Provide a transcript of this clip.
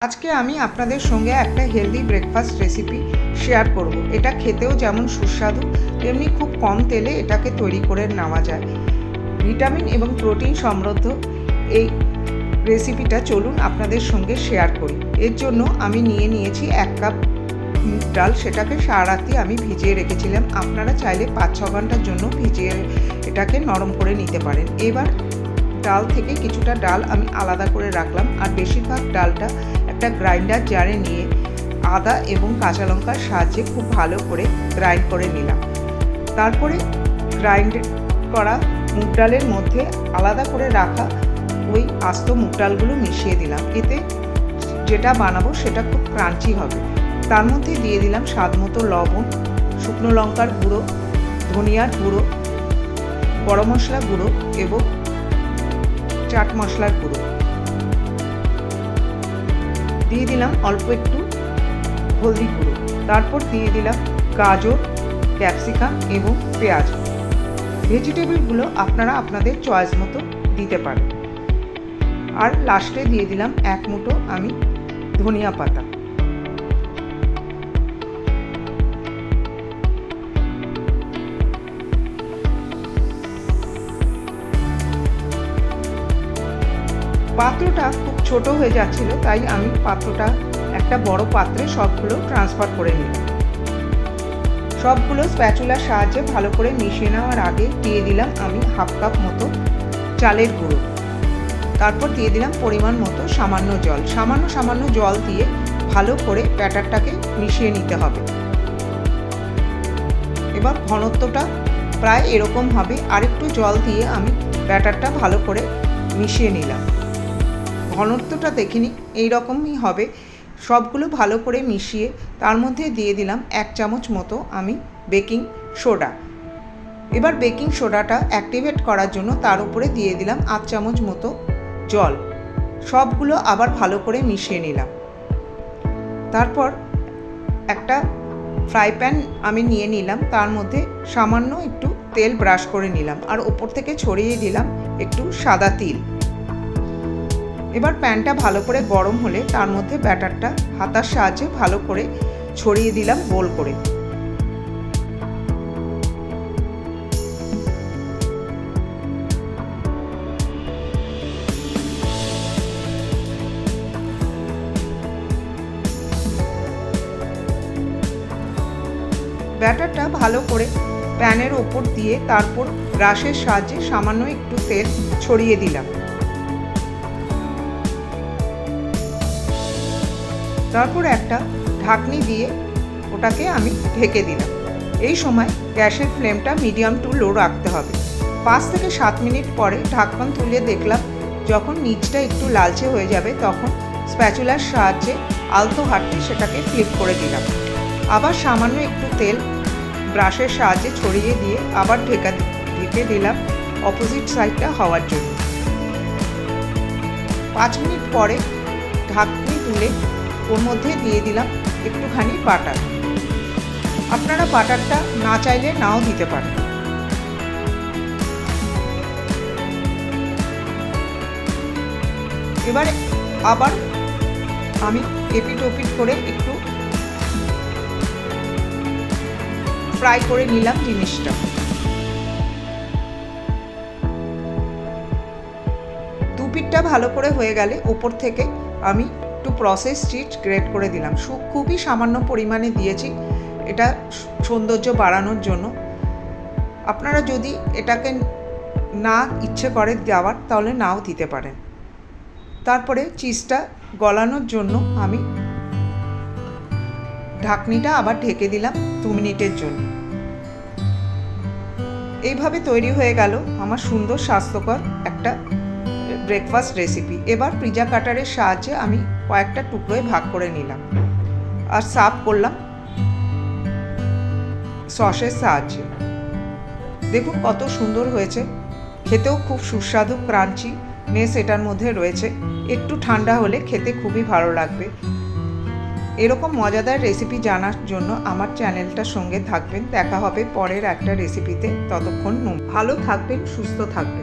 আজকে আমি আপনাদের সঙ্গে একটা হেলদি ব্রেকফাস্ট রেসিপি শেয়ার করব। এটা খেতেও যেমন সুস্বাদু তেমনি খুব কম তেলে এটাকে তৈরি করে নেওয়া যায়। ভিটামিন এবং প্রোটিন সমৃদ্ধ এই রেসিপিটা চলুন আপনাদের সঙ্গে শেয়ার করি। এর জন্য আমি নিয়েছি 1 কাপ মুগ ডাল। সেটাকে সারা রাতি আমি ভিজিয়ে রেখেছিলাম। আপনারা চাইলে 5-6 ঘন্টার জন্য ভিজিয়ে এটাকে নরম করে নিতে পারেন। এবার ডাল থেকে কিছুটা ডাল আমি আলাদা করে রাখলাম, আর বেশিরভাগ ডালটা একটা গ্রাইন্ডার জারে নিয়ে আদা এবং কাঁচা লঙ্কার সাহায্যে খুব ভালো করে গ্রাইন্ড করে নিলাম। তারপরে গ্রাইন্ড করা মুগ ডালের মধ্যে আলাদা করে রাখা ওই আস্ত মুগ ডালগুলো মিশিয়ে দিলাম। এতে যেটা বানাবো সেটা খুব ক্রাঞ্চি হবে। তার মধ্যে দিয়ে দিলাম স্বাদ মতো লবণ, শুকনো লঙ্কার গুঁড়ো, ধনিয়ার গুঁড়ো, গরম মশলা গুঁড়ো এবং চাট মশলার গুঁড়ো। দিয়ে দিলাম অল্প একটু হলদি গুঁড়ো। তারপর দিয়ে দিলাম গাজর, ক্যাপসিকাম এবং পেঁয়াজ। ভেজিটেবলগুলো আপনারা আপনাদের চয়েস মতো দিতে পারেন। আর লাস্টে দিয়ে দিলাম 1 মুঠো আমি ধনিয়া পাতা। পাত্রটা খুব ছোট হয়ে যাচ্ছিল, তাই আমি পাত্রটা একটা বড় পাত্রে সবগুলো ট্রান্সফার করে নিলাম। সবগুলো স্প্যাচুলার সাহায্যে ভালো করে মিশিয়ে নেওয়ার আগে দিয়ে দিলাম আমি 1/2 কাপ মতো চালের গুঁড়ো। তারপর দিয়ে দিলাম পরিমাণ মতো সামান্য জল দিয়ে ভালো করে ব্যাটারটাকে মিশিয়ে নিতে হবে। এবার ঘনত্বটা প্রায় এরকম হবে। আরেকটু জল দিয়ে আমি ব্যাটারটা ভালো করে মিশিয়ে নিলাম। ঘনত্বটা দেখিনি, এইরকমই হবে। সবগুলো ভালো করে মিশিয়ে তার মধ্যে দিয়ে দিলাম 1 চামচ মতো আমি বেকিং সোডা। এবার বেকিং সোডাটা অ্যাক্টিভেট করার জন্য তার উপরে দিয়ে দিলাম 1/2 চামচ মতো জল। সবগুলো আবার ভালো করে মিশিয়ে নিলাম। তারপর একটা ফ্রাই প্যান আমি নিয়ে নিলাম, তার মধ্যে সামান্য একটু তেল ব্রাশ করে নিলাম, আর ওপর থেকে ছড়িয়ে দিলাম একটু সাদা তিল। এবার প্যানটা ভালো করে গরম হলে তার মধ্যে ব্যাটারটা হাতার সাহায্যে ভালো করে ছড়িয়ে দিলাম গোল করে। ব্যাটারটা ভালো করে প্যানের ওপর দিয়ে তারপর ব্রাশের সাহায্যে সামান্য একটু তেল ছড়িয়ে দিলাম। তারপর একটা ঢাকনি দিয়ে ওটাকে আমি ঢেকে দিলাম। এই সময় গ্যাসের ফ্লেমটা মিডিয়াম টু লো রাখতে হবে। 5 থেকে 7 মিনিট পরে ঢাকন তুলে দেখলাম যখন নিচটা একটু লালচে হয়ে যাবে তখন স্প্যাচুলার সাহায্যে আলতো হাতে সেটাকে ফ্লিপ করে দিলাম। আবার সামান্য একটু তেল ব্রাশের সাহায্যে ছড়িয়ে দিয়ে আবার ঢেকে দিলাম অপোজিট সাইডটা হওয়ার জন্য। 5 মিনিট পরে ঢাকনি তুলে ওর মধ্যে দিয়ে দিলাম একটুখানি বাটার। আপনারা বাটারটা না চাইলে নাও দিতে পারেন। এবারে আবার আমি এপিট ওপিট করে একটু ফ্রাই করে নিলাম জিনিসটা। দুপিটটা ভালো করে হয়ে গেলে ওপর থেকে আমি একটু প্রসেস চিজ গ্রেট করে দিলাম। খুবই সামান্য পরিমাণে দিয়েছি, এটা সৌন্দর্য বাড়ানোর জন্য। আপনারা যদি এটাকে না ইচ্ছে করে দেওয়ার তাহলে নাও দিতে পারেন। তারপরে চিজটা গলানোর জন্য আমি ঢাকনিটা আবার ঢেকে দিলাম 2 মিনিটের জন্য। এইভাবে তৈরি হয়ে গেল আমার সুন্দর স্বাস্থ্যকর একটা ব্রেকফাস্ট রেসিপি। এবার পিৎজা কাটারের সাহায্যে আমি কয়েকটা টুকরোয় ভাগ করে নিলাম আর সার্ভ করলাম সসের সাহায্যে। দেখুন কত সুন্দর হয়েছে, খেতেও খুব সুস্বাদু ক্রাঞ্চিনেস এটার মধ্যে রয়েছে। একটু ঠান্ডা হলে খেতে খুবই ভালো লাগবে। এরকম মজাদার রেসিপি জানার জন্য আমার চ্যানেলটার সঙ্গে থাকবেন। দেখা হবে পরের একটা রেসিপিতে। ততক্ষণ ভালো থাকবেন, সুস্থ থাকবেন।